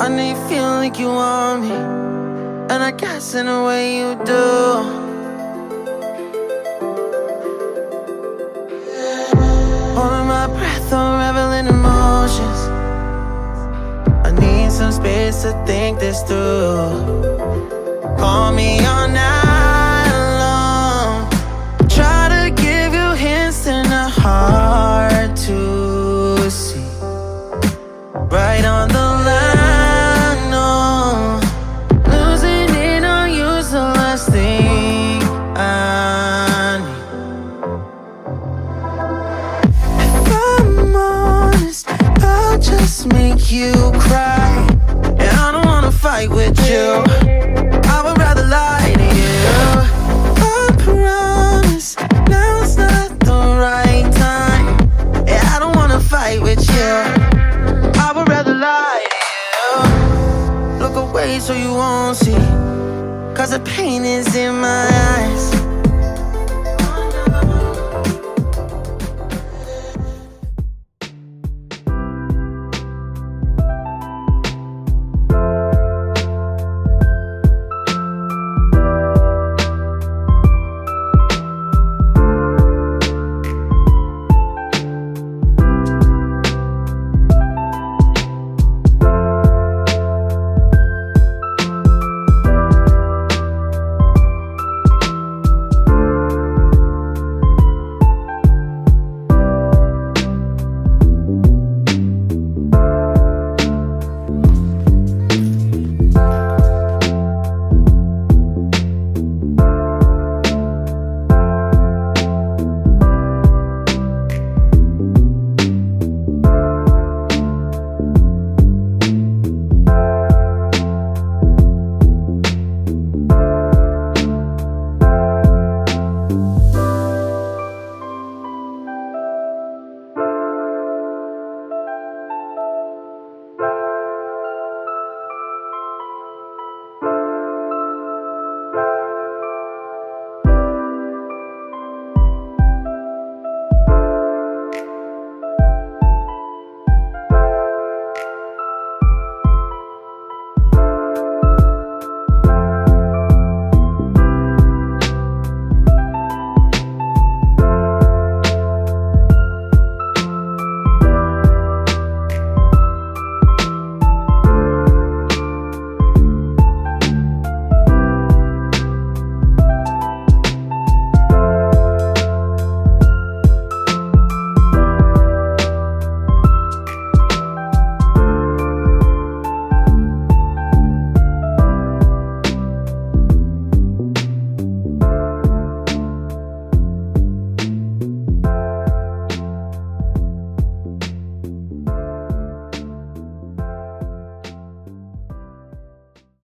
I know you feel like you want me, and I guess in a way you do. Holding my breath, unraveling emotions. I need some space to think this through. Call me all night long. Try to give you hints and a hard to see. Right on the line, no. Losing it on you's the last thing I need. If I'm honest, I'll just make you cry. And I don't wanna fight with you, I would rather lie to you. I promise, now's not the right time. And I don't wanna fight with you, I would rather lie to you. Look away so you won't see, 'cause the pain is in my eyes.